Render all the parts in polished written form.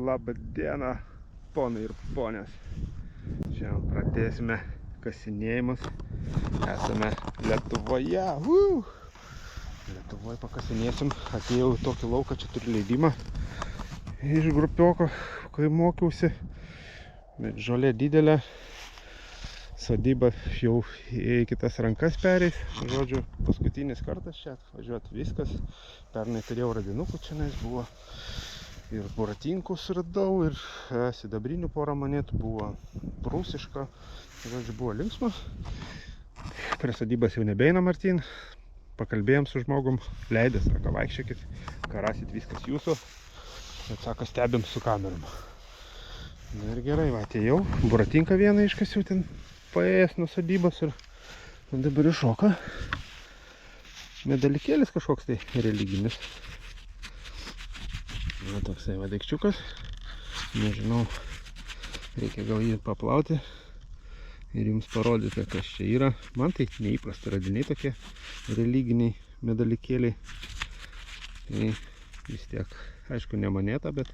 Labą dieną, ponai ir ponės. Šiandien pradėsime kasinėjimus. Esame Lietuvoje. Lietuvoje pakasinėsim. Atėjau į tokį lauką, čia turiu leidimą. Iš grupioko, kai mokiausi. Bet žolė didelė. Sodyba jau į kitas rankas pereis. Žodžiu, paskutinis kartas čia atvažiuot viskas. Pernai turėjau radinukų čia buvo. Ir buratinkus radau, ir sidabrinių porą monetų, buvo prūsiška. Žodžiu, buvo linksma. Prie sodybas jau nebeina Martin. Pakalbėjom su žmogum, leidęs, sako, vaikščiokit, ką rasit, viskas jūsų. Bet sako, stebim su kamerom. Na ir gerai, va, atėjau. Buratinką vieną iškasiau ten paėjęs nuo sodybos ir dabar iššoka. Medalikėlis kažkoks tai religinis. Na, toksai va daikčiukas. Nežinau, reikia gal jį paplauti ir jums parodyti, kas čia yra. Man tai neįprasta radiniai tokie religiniai medalikėliai. Tai vis tiek, aišku, ne moneta, bet,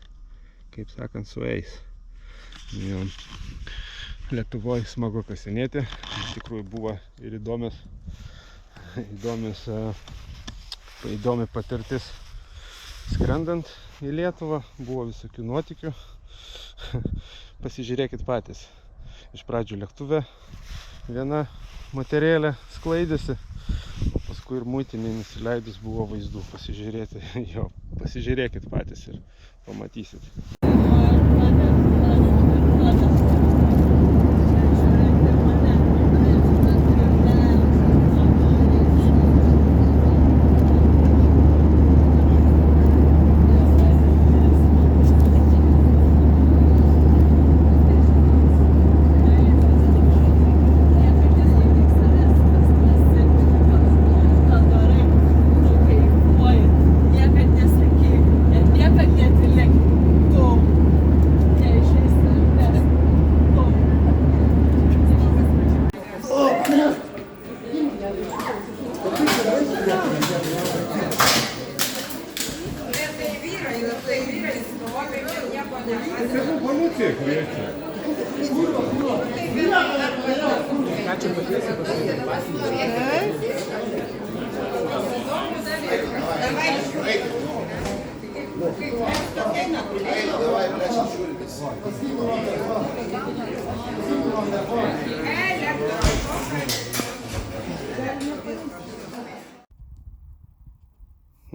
kaip sakant, sueis. Jo. Lietuvoje smagu kasinėti. Iš tikrųjų buvo ir įdomi patirtis skrendant į Lietuvą. Buvo visokių nuotykių. Pasižiūrėkit patys. Iš pradžių lėktuve viena moterėlė sklaidėsi, o paskui ir muitinė nusileidus buvo vaizdų pasižiūrėti. Jo, pasižiūrėkit patys ir pamatysit.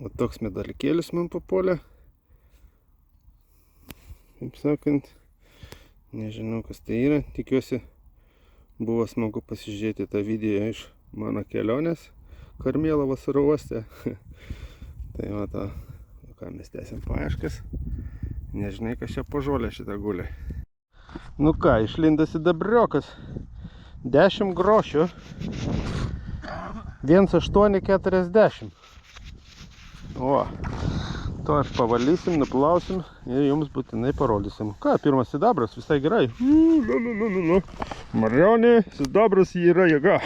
O toks medalikėlis man papuolė. Kaip sakant, nežinau, kas tai yra. Tikiuosi, buvo smagu pasižiūrėti tą video iš mano kelionės Karmėlavos oro uoste. Tai va to, ką mes tęsiam paieškas. Nežinai, kas čia po žolę šitą gulė. Nu ką, išlindas sidabriokas. 10 grošių. 1,840. O, to aš pavalysim, nuplausim ir jums būtinai parodysim. Ką, pirmas sidabras, visai gerai. Marionė, sidabras yra jėga.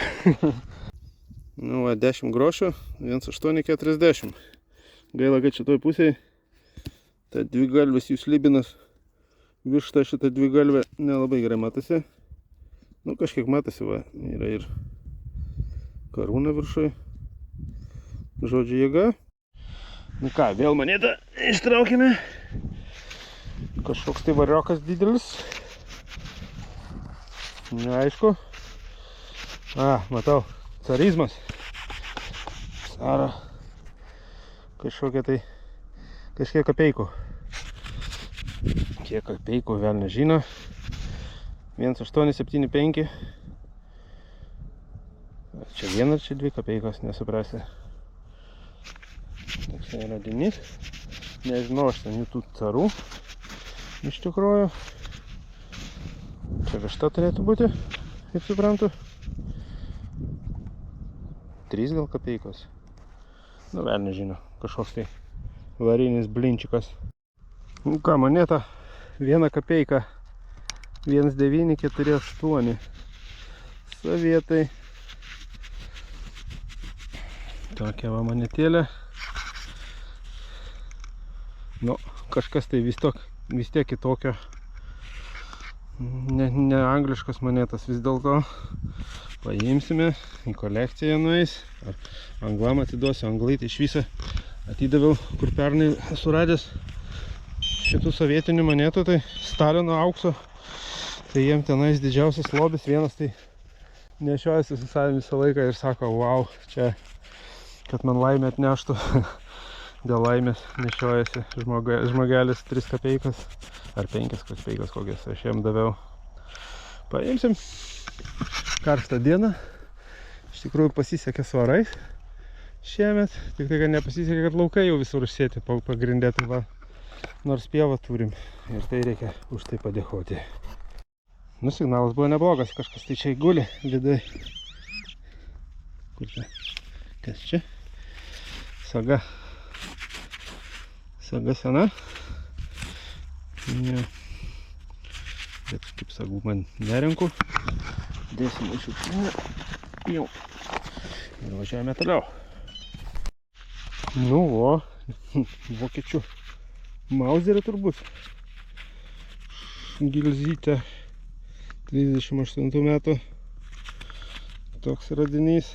Nu, va, 10 grošių, 1,840. Gaila, kad šitoj pusėje ta dvigalvis jų slibinas virš tą šitą dvigalvę nelabai gerai matosi. Nu, kažkiek matosi, va, yra ir karūna viršui. Žodžiu, jėga. Nu ką, vėl monetą ištraukime. Kažkoks tai variokas didelis. Neaišku. Matau, carizmas. Cara. Kažkokia tai, kažkiek kapeikų. Kiek kapeikų vėl nežino. 1,875. Čia viena, čia dvi kapeikos, nesuprasi. Toksai radinys. Nežinau, aš ten jų tų carų iš tikrųjų. Čia višta turėtų būti, kaip suprantu. 3 gal kapeikos. Nu, vėl nežino, kažkoks tai varinis blinčikas. Nu ką, moneta 1 kapeika 1,948. Sovietai. Tokia va monetėlė. Nu, kažkas tai vis tiek kitokio. Ne angliškas monetas vis dėlto. Paimsime, į kolekciją nueis. Anglam atiduosiu, anglai tai iš viso atidaviau, kur pernai suradęs šitų sovietinių monetų, tai Stalino aukso. Tai jiem tenais didžiausias lobis, vienas tai nešiojasi su savimi visą laiką ir sako, wow, čia, kad man laimę atneštų. Dėl laimės nešiojasi žmogelis 3 kapeikas ar 5 kapeikas kokias aš jam daviau. Paimsim. Karštą dieną. Iš tikrųjų pasisekė su orais šiemet. Tik tai, kad nepasisekė, kad laukai jau visur užsėti pagrindė. Tai va, nors pievą turim. Ir tai reikia už tai padėkoti. Nu, signalas buvo neblogas. Kažkas tai čia guli vidai. Kur čia? Kas čia? Saga. Saga sena. Ne. Bet kaip sagų man nerenku. Dėsim į šiukšlinę. Jau. Ir važiuojame toliau. Nu, o. Vokiečių Mauserį turbūt. Gilzytė. 38 metų. Toks radinys.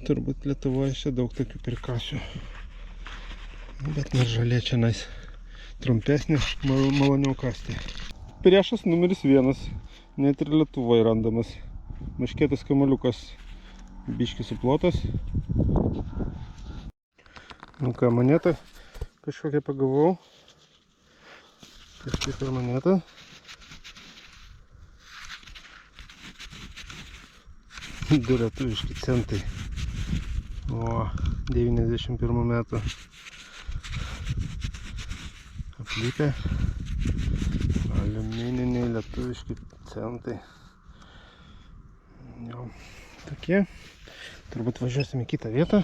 Turbūt Lietuvoje čia daug tokių pirkasių. Bet nors žalė čia nais trumpesnė, maloniau kasti. Priešas numeris 1. Net ir Lietuvoje randamas. Maškėtas kamaliukas biškis suplotas. Nu ką, monetą kažkokią pagavau. Kažkaip ir monetą. Du lietuviški centai. O, 91 metų. Aplypę. Aliumininiai lietuviški centai. Jau, tokie. Turbūt važiuosim į kitą vietą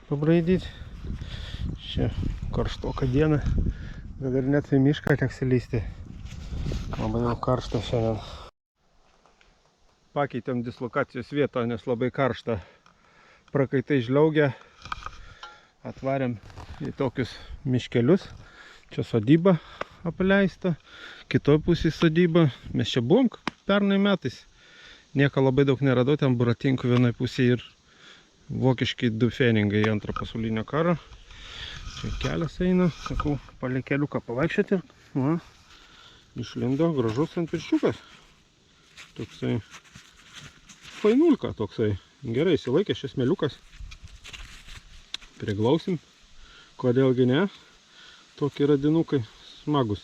pabraidyti. Čia karštoka diena. Gal ir net į mišką teks įlysti. Labai jau karšta šiandien. Pakeitėm dislokacijos vietą, nes labai karšta. Prakaitai žliaugia. Atvarėm į tokius miškelius. Čia sodyba apleista. Kitoj pusėje sodyba. Mes čia buvom pernai metais. Nieko labai daug neradau. Ten buratinkų vienoj pusėje ir vokiški du feningai į antrą pasaulinio karo. Čia kelias eina. Sakau, palei keliuką pavaikščioti. Va. Išlindo gražus ant viršiukas. Toksai fainulka toksai. Gerai įsilaikė šis meliukas. Priglausim. Kodėlgi ne? Tokie radinukai smagus.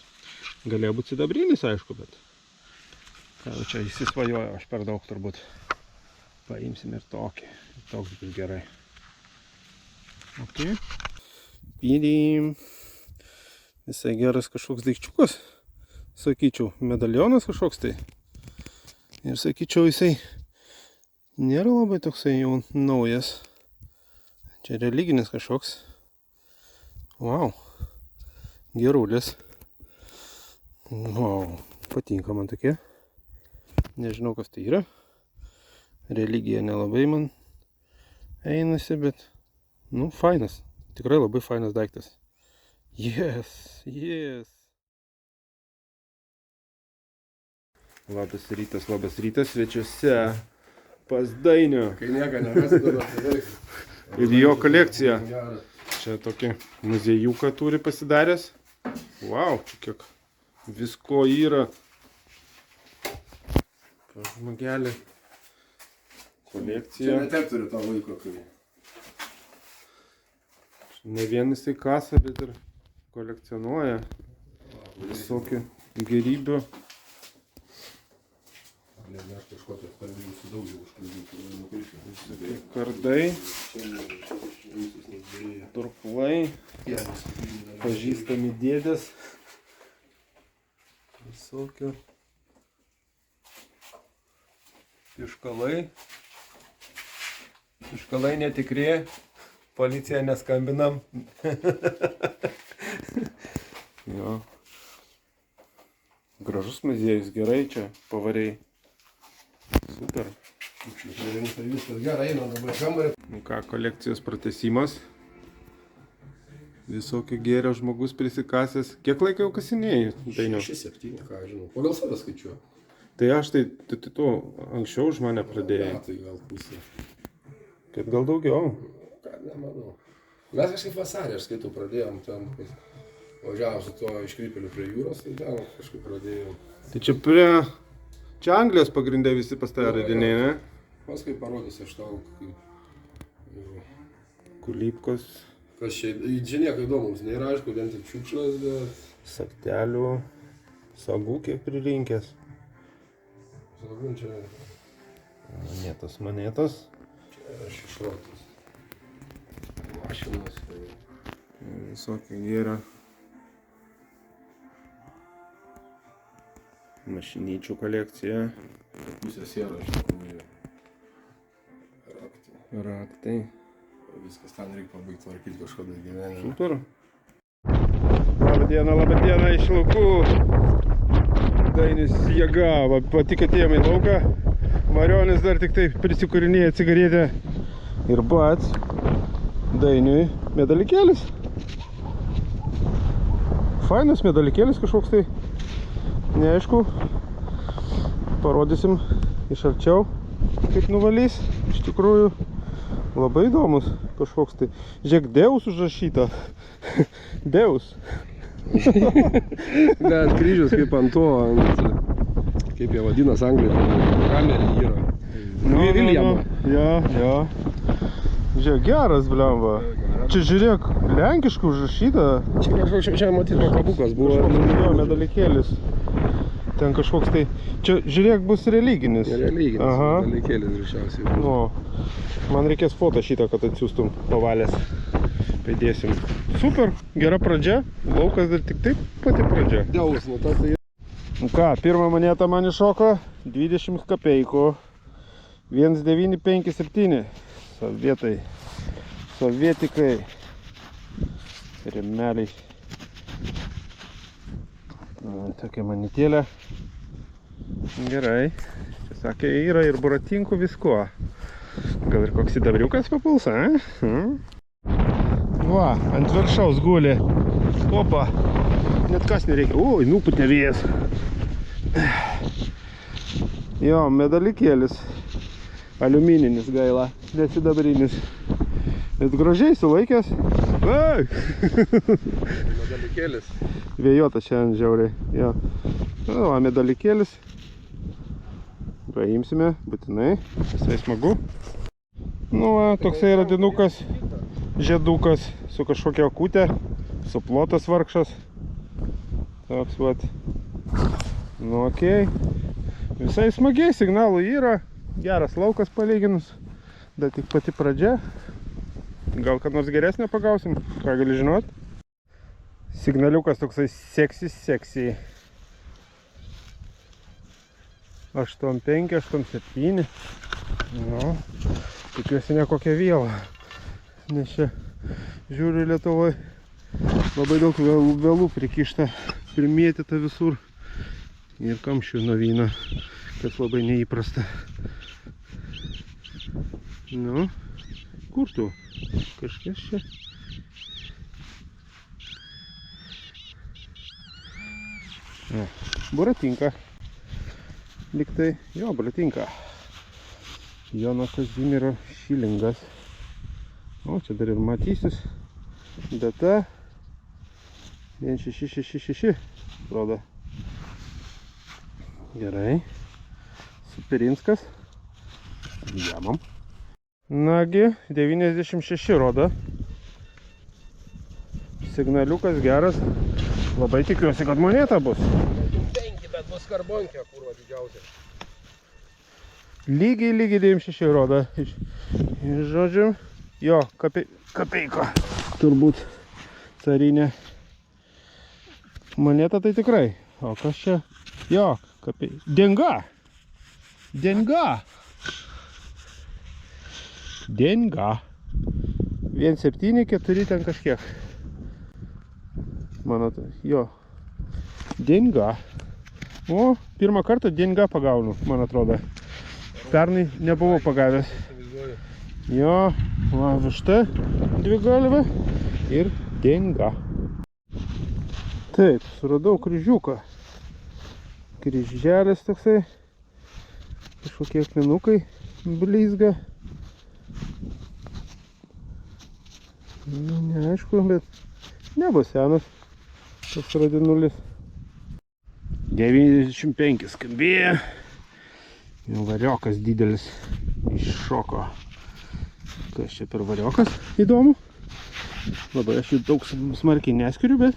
Galėjo būti sidabrinis, aišku, bet jau čia įsisvajojo aš per daug turbūt. Paimsim ir tokį. Toks bus gerai. Ok. Pydim. Visai geras kažkoks daikčiukas. Sakyčiau, medalionas kažkoks tai. Ir sakyčiau, jisai nėra labai toksai jau naujas. Čia religinis kažkoks. Wow. Gerulis. Wow. Patinka man tokie. Nežinau, kas tai yra. Religija nelabai man einasi, bet nu, fainas. Tikrai labai fainas daiktas. Yes, yes. Labas rytas svečiuose pas Dainių. Kai nieko nerasi, tada padaryk. Ir jo kolekcija. Čia tokį muziejuką turi pasidaręs. Wow, kiek visko yra. Žmogelį. Kolekcija. Čia netiek turi to laiko, kai. Ne vien jisai kasa, bet ir kolekcionuoja visokių gerybių. Ne, aš kažkokią spalvį sudaužiau užkliūdžiu. Kardai. Turklai. Pažįstami dėdės. Visokių. Piškalai. Piškalai netikri. Policija neskambinam. Jo. Gražus muziejus, gerai čia pavariai. Super. Viskas gerai, eina dabar kambarį. Nu ką, kolekcijos pratęsimas. Visokio gėrio žmogus prisikasęs. Kiek laiko jau kasinėjai? Dainiau? 6-7, ką žinau. Pagal save skaičiuoju. Tai aš tai tu anksčiau už mane pradėjai. Tai gal pusė. Kad gal daugiau. Ką, nemanau. Mes kažkaip vasarį, aš skaitau, pradėjom ten, važiavom su tuo iškrypeliu prie jūros, tai ten kažkaip pradėjom. Tai čia Anglijos pagrindė visi pas tave radiniai, ne? Paskui parodysiu aš tau, Kulipkos. kas čia nieko įdomus, nėra aišku, vien tik šiukšlas, bet... Saktelių. Sagų kiek pririnkęs. Sagų čia... Monetos. Čia yra šešrotas. Mašinas. Visokio gėrio. Mašinyčių kolekcija. Pusė siera, iš tikrųjų. Raktai. Viskas ten reikia pabaigti tvarkyti kažkada gyvenime. Super. Labą dieną iš laukų. Dainis jėga, pati atėjome į lauką. Marionis dar tik taip prisikūrinėja cigaretę. Ir bats, Dainiui medalikėlis. Fainas medalikėlis kažkoks tai. Neaišku. Parodysim iš arčiau, kaip nuvalys. Iš tikrųjų, labai įdomus kažkoks tai. Žiūrėk, Deus užrašyta. Deus. Bet kryžius kaip ant to, kaip jie vadinas Anglijoje, kamerį yra. Viljamo. Jo. Žiūrėk, geras, blemba. Čia žiūrėk, lenkiškai užrašyta. Čia kažkoks, čia matyti makabukas buvo. Jo, medalikėlis. Ten kažkoks tai... Čia, žiūrėk, bus religinis. Religinis, Aha. medalikėlis greičiausiai. Nu, man reikės foto šitą, kad atsiųstum pavalės. Paidėsim. Super, gera pradžia. Laukas dar tik taip pati pradžia. Deus, nu tas tai... Nu ką, pirmą monetą man iššoko 20 kapeikų. 1957. Sovietai. Sovietikai. Remeliai. Tokia monetėlė. Gerai. Čia sakė, yra ir buratinkų visko. Gal ir koks sidabriukas papuls, a? Va, ant viršaus guli. Opa. Net kas nereikia. Oi, nuputė vėjas. Jo, medalikėlis. Aliumininis gaila. Nesidabrinis. Bet gražiai sulaikęs. Ai! Medalikėlis. Vėjota šiandien žiauriai. Jo. Nu, va, medalikėlis. Paimsime, būtinai. Visai smagu. Nu, va, toksai radinukas. Žiedukas su kažkokia akutė. Suplotas vargšas. Toks, vat. Nu, okei. Visai smagiai, signalų yra. Geras laukas palyginus. Dar tik pati pradžia. Gal kad nors geresnio pagausim. Ką gali žinot? Signaliukas toksai seksi. 8.5, 8.7. Nu, tikiuosi ne kokią vėlą. Nes čia žiūriu Lietuvoje labai daug vėlų prikišta, primėtyta visur. Ir kamščių nuo vyno, kas labai neįprasta. Nu, kur tu? Kažkas čia. Buratinka. Liktai, jo, buratinka. Jono Kazimiero šilingas. O, čia dar ir matysis. Data 1666 rodo. Gerai. Superinskas. Jamam. Nagi, 96 rodo. Signaliukas geras. Labai tikiuosi, kad moneta bus. 5, bet bus karbonkė, kurva didžiausia. Lygiai 96 rodo. Žodžiu, jo, kapeika. Turbūt carinė moneta tai tikrai. O kas čia? Jo, kapeika. Denga. 1,7, 4 ten kažkiek. Mano, jo. Denga. O, pirmą kartą denga pagaunu, man atrodo. Pernai nebuvau pagavęs. Jo, va, višta, dvi galva ir Denga. Taip, suradau kryžiuką. Kryželis toksai. Kažkokie akmenukai blizga. Nu, neaišku, bet nebus senas. Tas radinulis. 95 skambėjo. Jau variokas didelis iššoko. Kas čia per variokas? Įdomu. Labai aš jų daug smarkiai neskiriu, bet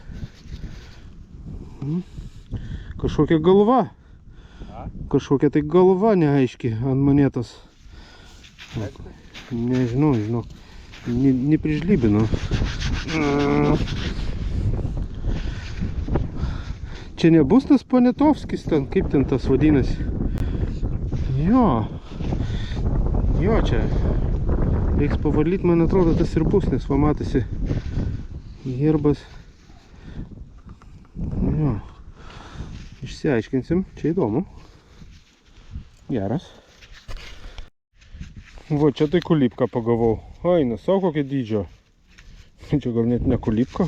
kažkokia galva. Kažkokia tai galva neaiški ant monetos. Nežinau. Neprižlybinu. Čia nebus tas Poniatovskis ten, kaip ten tas vadinasi. Jo, čia. Reiks pavalyt, man atrodo, tas ir bus, nes va matosi herbas. Jo. Išsiaiškinsim, čia įdomu. Geras. Va, čia tai kulipką pagavau. Aina, savo kokia dydžio. Čia gal net ne kulipka.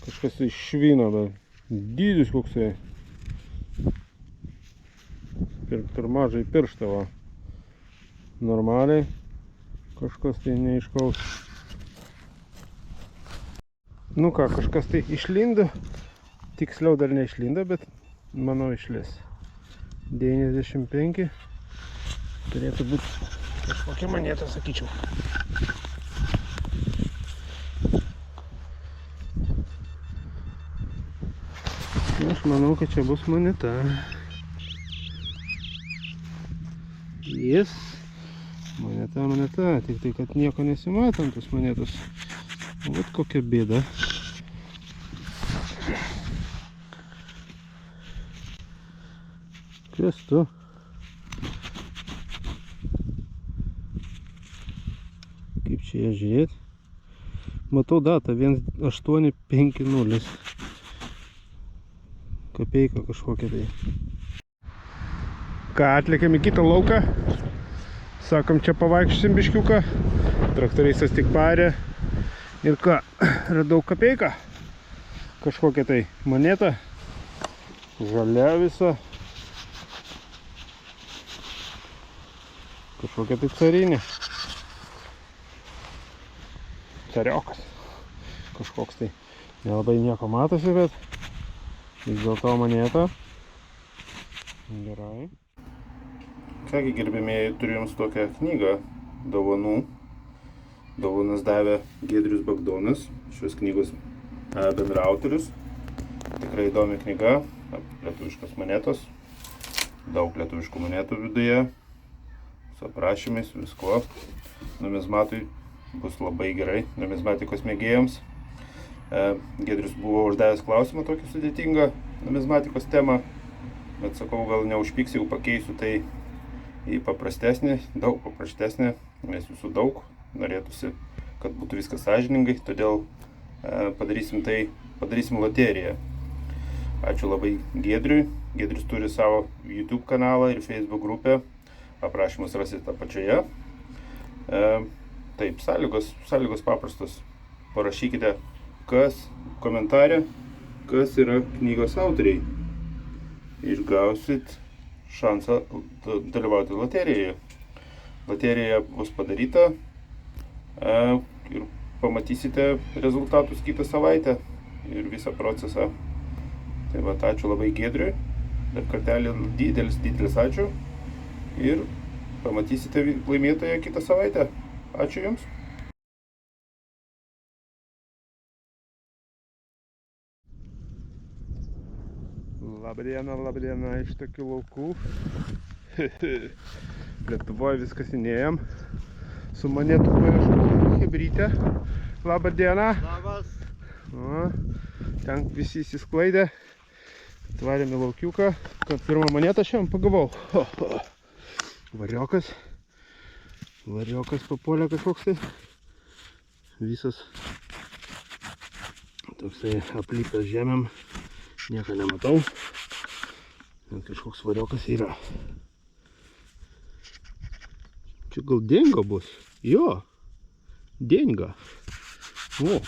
Kažkas iš švino, bet dydis koksai. Per mažai pirštą, va. Normaliai. Kažkas tai neiškaus. Nu ką, kažkas tai išlindo. Tiksliau dar neišlindo, bet manau išlis. 95. Turėtų būti kažkokia moneta, sakyčiau. Aš manau, kad čia bus moneta. Yes. Moneta. Tik tai, kad nieko nesimatom tos monetos. Vat kokia bėda. Kas tu? Kaip čia ją žiūrėti? Matau datą 1850. Kapeika kažkokia tai. Ką, atlikėm į kitą lauką. Sakom, čia pavaikščiosim biškiuką. Traktoristas tik parė. Ir ką, radau kapeiką. Kažkokia tai moneta. Žalia visa. Kažkokia tai carinė. Cariokas. Kažkoks tai. Nelabai nieko matosi, bet vis dėlto moneta. Gerai. Kągi, gerbėmėjai, turiu jums tokią knygą dovanų. Dovanas davė Giedrius Bagdonas, šios knygos bendraautorius. Tikrai įdomi knyga, lietuviškos monetos. Daug lietuviškų monetų viduje, su aprašymais, visko. Numizmatui bus labai gerai, numizmatikos mėgėjams. Giedrius buvo uždavęs klausimą tokį sudėtingą numizmatikos temą, bet sakau, gal neužpyks, jeigu pakeisiu tai į paprastesnį, daug paprastesnį, nes jūsų daug, norėtųsi, kad būtų viskas sąžiningai, todėl padarysim loteriją. Ačiū labai Giedriui. Giedrius turi savo YouTube kanalą ir Facebook grupę, aprašymus rasite apačioje. Taip, sąlygos paprastos. Parašykite, kas komentarė, kas yra knygos autoriai. Išgausit šansą dalyvauti loterijoje. Loterija bus padaryta ir pamatysite rezultatus kitą savaitę ir visą procesą. Tai va, ačiū labai Giedriui. Dar kartelį didelis ačiū. Ir pamatysite laimėtoją kitą savaitę. Ačiū Jums. Labadiena iš tokių laukų. Lietuvoje viskas įnėjom. Su monetų paieškų hebrytė. Labadiena. Labas. O, ten visi įsisklaidė. Atvarėm į laukiuką. Kad pirmą monetą šiandien pagavau. Variokas. Variokas papuolė kažkoks tai. Visas toksai aplypęs žemėm. Nieko nematau. Ten kažkoks variokas yra. Čia gal denga bus? Jo. Denga. O.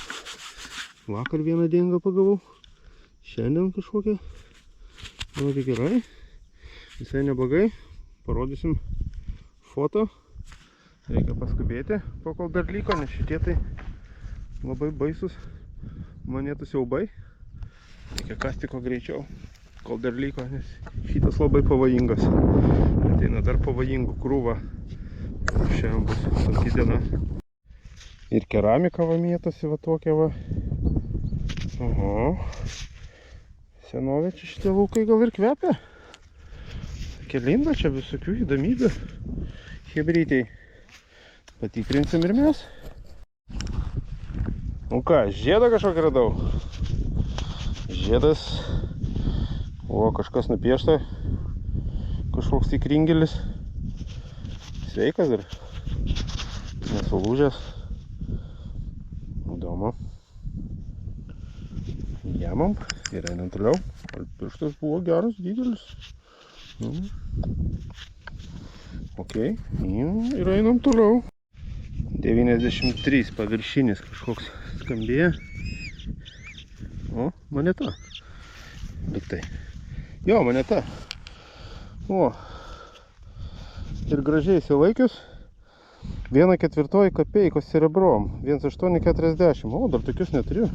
Vakar vieną dingą pagavau. Šiandien kažkokią. Nu, tai gerai. Visai neblogai. Parodysim foto. Reikia paskubėti, kol dar liko, nes šitie tai labai baisus monėtų siaubai. Reikia kasti ko greičiau, kol dar liko, nes šitas labai pavojingas. Ateina dar pavojingų krūvą. Šiandien bus sunki diena. Ir keramika va mėtosi va tokia va. Oho. Senovė čia šitie laukai gal ir kvepia. Kelinda čia visokių įdomybių. Hebrytei. Patikrinsim ir mes. Nu ką, žiedą kažkokį radau. Žiedas. O, kažkas nupiešta. Kažkoks tik ringelis. Sveikas dar. Nesulūžęs. Įdomu. Jamam ir einam toliau. Pirštas buvo geras, didelis. Ok. Ir einam toliau. 93 paviršinis kažkoks skambėja. O, moneta. Liktai. Jo, moneta. O. Ir gražiai įsilaikius. 1/4 kapeikos cerebrom. 1,840. O, dar tokius neturiu.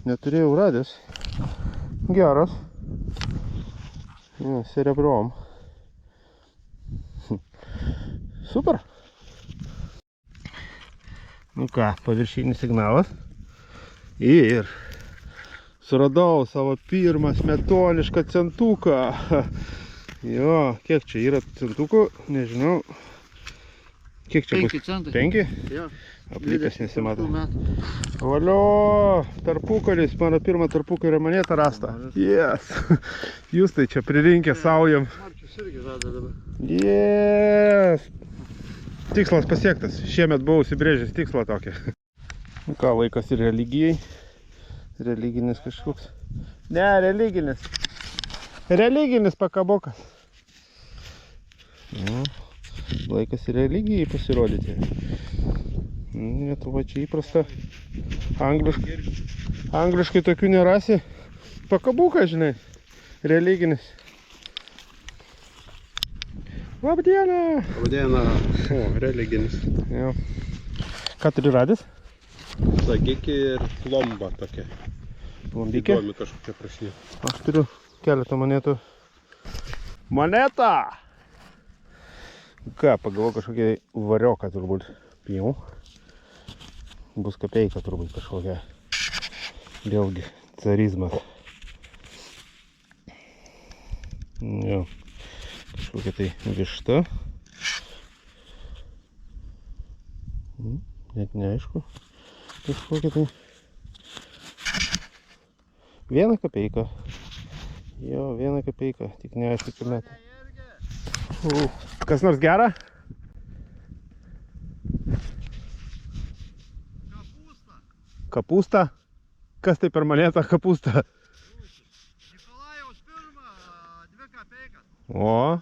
Neturėjau radęs. Geras. Cerebrom. Super. Nu ką, paviršinis signalas. Ir suradau savo pirmą smetonišką centuką. Jo, kiek čia yra centukų, nežinau. Kiek čia bus? 5 centai. 5? Jo. Aplikas nesimato. Valio, tarpukaris, mano pirmą tarpukario monetą rasta. Yes. Jūs tai čia pririnkę saujam. Marčius irgi rado dabar. Yes. Tikslas pasiektas. Šiemet buvau užsibrėžęs tikslą tokį. Nu ką, laikas ir religijai. Religinis kažkoks. Ne, religinis. Religinis pakabokas. Nu, laikas ir religijai pasirodyti. Lietuva čia įprasta. Angliškai tokių nerasi. Pakabukas, žinai. Religinis. Labdiena! Labdiena, religinis. Jo. Ką turi radęs? Sagikį ir plomba tokia. Plombikė? Įdomi kažkokia prašinė. Aš turiu keletą monetų. Moneta! Ką, pagalvoju kažkokią varioką turbūt. Pijau. Bus kapeika turbūt kažkokia. Vėlgi, carizmas. Jo. Kažkokia tai višta. Net neaišku. Kažkokia tai. 1 kapeika. Jo, 1 kapeika. Tik neaišku, kur net. Kas nors gera? Kapusta. Kas tai per monetą kapusta? Nikolajaus pirmą 2 kapeikas. O,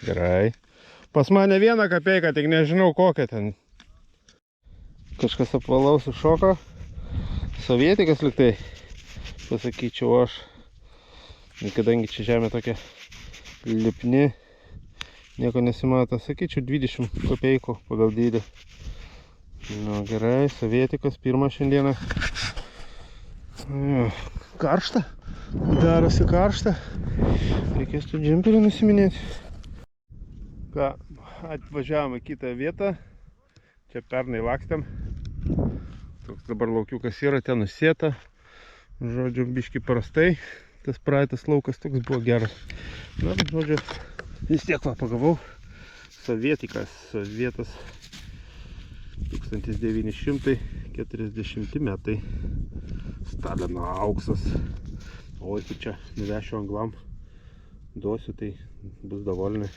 gerai. Pas mane 1 kapeiką, tik nežinau kokią ten. Kažkas apvalaus iššoko. Sovietikas liktai, pasakyčiau aš. Ir kadangi čia žemė tokia lipni, nieko nesimato. Sakyčiau 20 kapeikų pagal dydį. Nu, gerai, sovietikas pirmas šiandieną. Karšta. Darosi karšta. Reikės tų džemperį nusiminėti. Ką, atvažiavom į kitą vietą. Čia pernai lakstėm. Toks dabar laukiukas yra, ten nusėta. Žodžiu, biški prastai. Tas praeitas laukas toks buvo geras. Na, žodžiu, vis tiek va pagavau. Sovietikas, sovietas. 1940 metai. Stalino auksas. Oi, tai čia nuvešiu anglam. Duosiu, tai bus davolinai.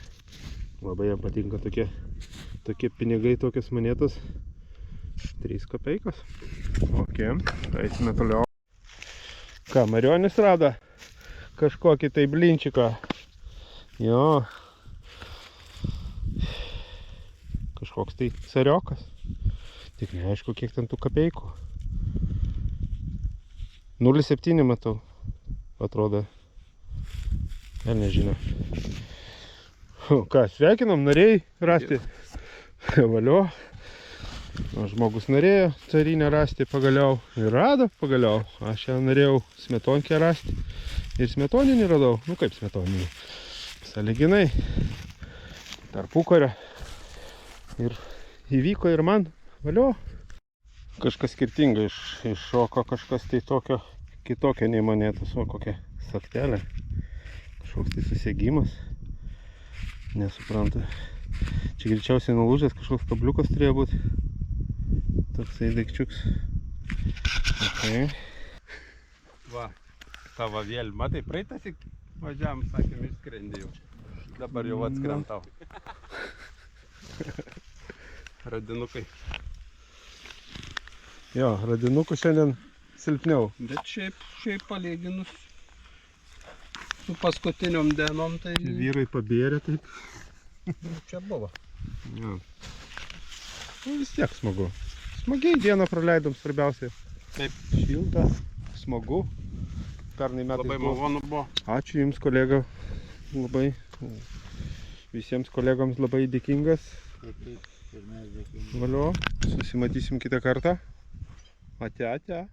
Labai jam patinka tokie pinigai, tokios monetos. 3 kapeikas. Ok, eisime toliau. Ką, Marionis rado? Kažkokį tai blinčiką. Jo. Kažkoks tai cariokas. Tik neaišku, kiek ten tų kapeikų. 0,7 matau, atrodo. Ar nežinau. Ką, sveikinam, norėjai rasti. Valio. Žmogus norėjo carinę rasti pagaliau. Ir rado pagaliau. Aš ją norėjau smetonkę rasti. Ir smetoninį radau. Nu kaip smetoninį. Sąlyginai. Tarpukario. Ir įvyko ir man. Valio. Kažkas skirtinga iššoko, kažkas tai tokio kitokio nei monėtas. O kokia saktelė. Kažkoks tai susiegimas. Nesuprantu. Čia greičiausiai nulūžęs kažkoks kabliukas turėjo būti. Toksai daikčiuks. Okay. Va, tavo vėl. Matai, praeitas važiavam, sakėm, išskrendė jau. Dabar jau atskrentau. Radinukai. Jo, radinukų šiandien silpniau. Bet šiaip palyginus su paskutiniom dienom, tai Vyrai pabėrė taip. čia buvo. Jo. Nu, vis tiek smagu. Smagiai dieną praleidom, svarbiausiai. Taip. Šilta, smagu. Pernai metais Labai buvo. malonu buvo. Ačiū Jums, kolega. Labai. Visiems kolegoms labai dėkingas. Valio. Susimatysim kitą kartą. Ate, ate.